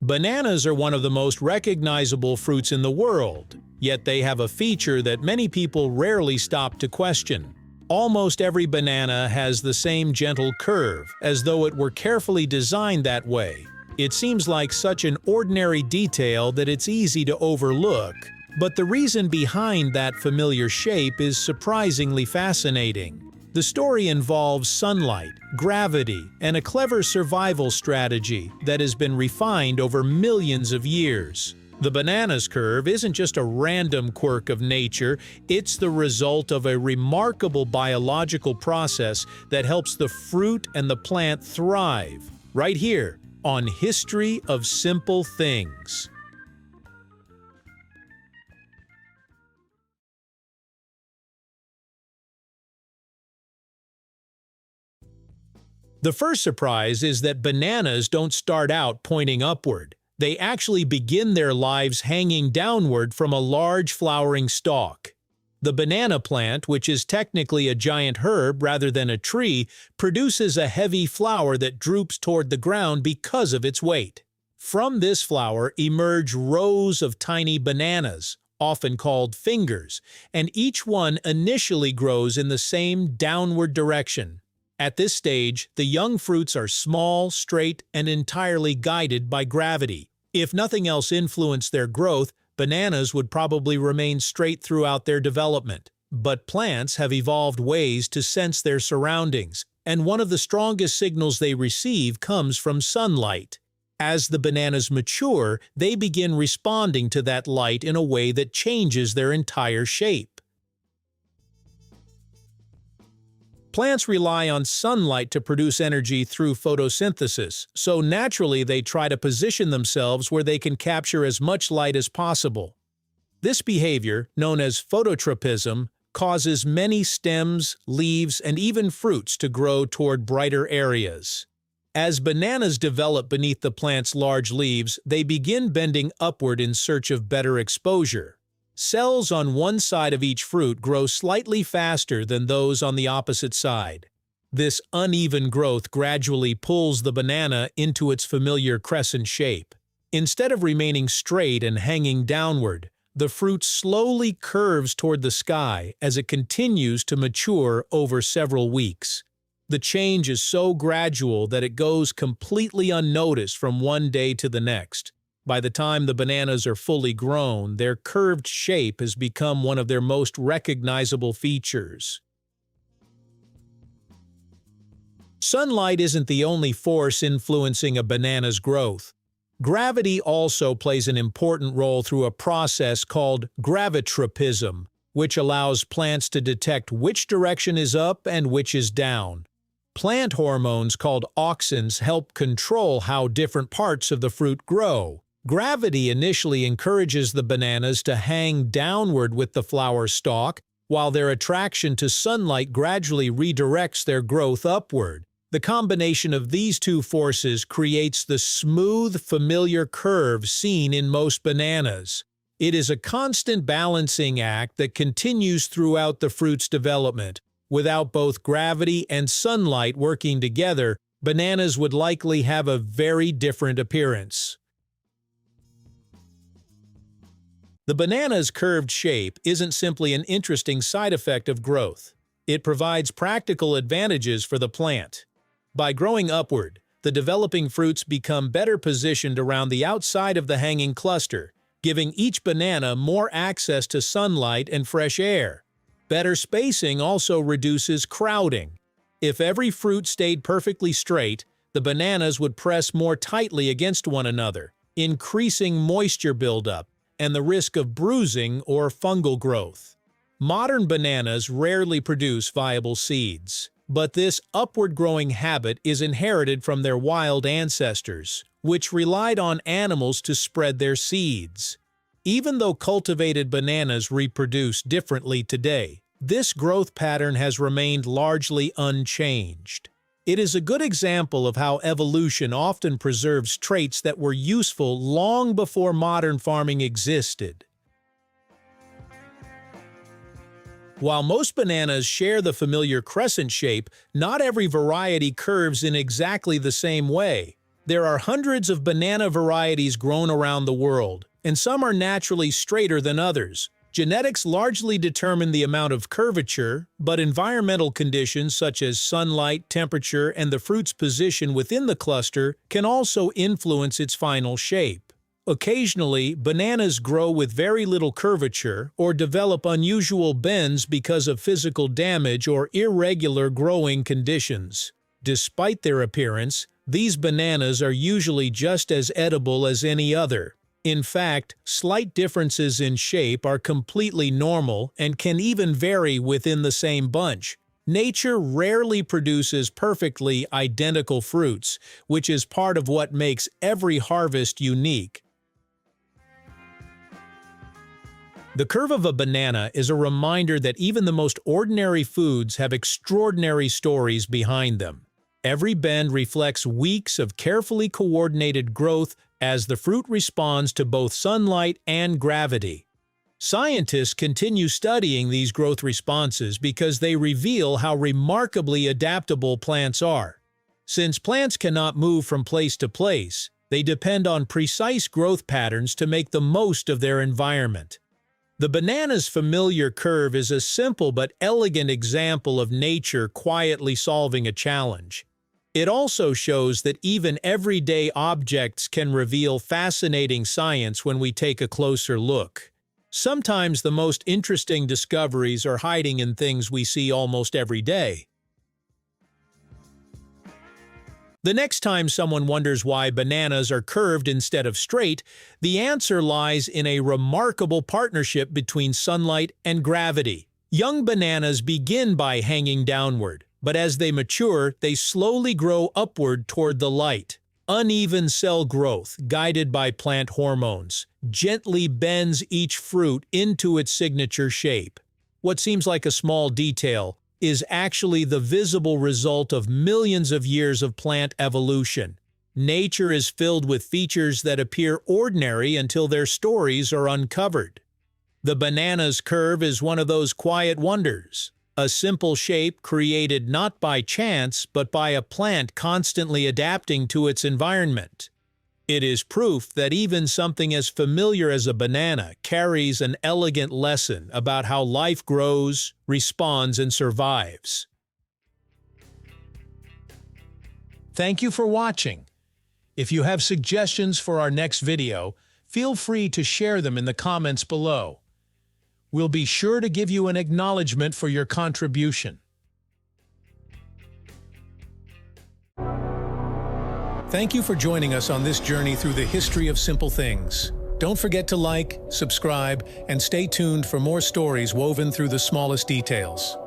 Bananas are one of the most recognizable fruits in the world, yet they have a feature that many people rarely stop to question. Almost every banana has the same gentle curve, as though it were carefully designed that way. It seems like such an ordinary detail that it's easy to overlook, but the reason behind that familiar shape is surprisingly fascinating. The story involves sunlight, gravity, and a clever survival strategy that has been refined over millions of years. The banana's curve isn't just a random quirk of nature, it's the result of a remarkable biological process that helps the fruit and the plant thrive. Right here, on History of Simple Things. The first surprise is that bananas don't start out pointing upward. They actually begin their lives hanging downward from a large flowering stalk. The banana plant, which is technically a giant herb rather than a tree, produces a heavy flower that droops toward the ground because of its weight. From this flower emerge rows of tiny bananas, often called fingers, and each one initially grows in the same downward direction. At this stage, the young fruits are small, straight, and entirely guided by gravity. If nothing else influenced their growth, bananas would probably remain straight throughout their development. But plants have evolved ways to sense their surroundings, and one of the strongest signals they receive comes from sunlight. As the bananas mature, they begin responding to that light in a way that changes their entire shape. Plants rely on sunlight to produce energy through photosynthesis, so naturally they try to position themselves where they can capture as much light as possible. This behavior, known as phototropism, causes many stems, leaves, and even fruits to grow toward brighter areas. As bananas develop beneath the plant's large leaves, they begin bending upward in search of better exposure. Cells on one side of each fruit grow slightly faster than those on the opposite side. This uneven growth gradually pulls the banana into its familiar crescent shape. Instead of remaining straight and hanging downward, the fruit slowly curves toward the sky as it continues to mature over several weeks. The change is so gradual that it goes completely unnoticed from one day to the next. By the time the bananas are fully grown, their curved shape has become one of their most recognizable features. Sunlight isn't the only force influencing a banana's growth. Gravity also plays an important role through a process called gravitropism, which allows plants to detect which direction is up and which is down. Plant hormones called auxins help control how different parts of the fruit grow. Gravity initially encourages the bananas to hang downward with the flower stalk, while their attraction to sunlight gradually redirects their growth upward. The combination of these two forces creates the smooth, familiar curve seen in most bananas. It is a constant balancing act that continues throughout the fruit's development. Without both gravity and sunlight working together, bananas would likely have a very different appearance. The banana's curved shape isn't simply an interesting side effect of growth. It provides practical advantages for the plant. By growing upward, the developing fruits become better positioned around the outside of the hanging cluster, giving each banana more access to sunlight and fresh air. Better spacing also reduces crowding. If every fruit stayed perfectly straight, the bananas would press more tightly against one another, increasing moisture buildup and the risk of bruising or fungal growth. Modern bananas rarely produce viable seeds, but this upward-growing habit is inherited from their wild ancestors, which relied on animals to spread their seeds. Even though cultivated bananas reproduce differently today, this growth pattern has remained largely unchanged. It is a good example of how evolution often preserves traits that were useful long before modern farming existed. While most bananas share the familiar crescent shape, not every variety curves in exactly the same way. There are hundreds of banana varieties grown around the world, and some are naturally straighter than others. Genetics largely determine the amount of curvature, but environmental conditions such as sunlight, temperature, and the fruit's position within the cluster can also influence its final shape. Occasionally, bananas grow with very little curvature or develop unusual bends because of physical damage or irregular growing conditions. Despite their appearance, these bananas are usually just as edible as any other. In fact, slight differences in shape are completely normal and can even vary within the same bunch. Nature rarely produces perfectly identical fruits, which is part of what makes every harvest unique. The curve of a banana is a reminder that even the most ordinary foods have extraordinary stories behind them. Every bend reflects weeks of carefully coordinated growth as the fruit responds to both sunlight and gravity. Scientists continue studying these growth responses because they reveal how remarkably adaptable plants are. Since plants cannot move from place to place, they depend on precise growth patterns to make the most of their environment. The banana's familiar curve is a simple but elegant example of nature quietly solving a challenge. It also shows that even everyday objects can reveal fascinating science when we take a closer look. Sometimes the most interesting discoveries are hiding in things we see almost every day. The next time someone wonders why bananas are curved instead of straight, the answer lies in a remarkable partnership between sunlight and gravity. Young bananas begin by hanging downward, but as they mature, they slowly grow upward toward the light. Uneven cell growth, guided by plant hormones, gently bends each fruit into its signature shape. What seems like a small detail is actually the visible result of millions of years of plant evolution. Nature is filled with features that appear ordinary until their stories are uncovered. The banana's curve is one of those quiet wonders. A simple shape created not by chance, but by a plant constantly adapting to its environment. It is proof that even something as familiar as a banana carries an elegant lesson about how life grows, responds, and survives. Thank you for watching. If you have suggestions for our next video, feel free to share them in the comments below. We'll be sure to give you an acknowledgement for your contribution. Thank you for joining us on this journey through the history of simple things. Don't forget to like, subscribe, and stay tuned for more stories woven through the smallest details.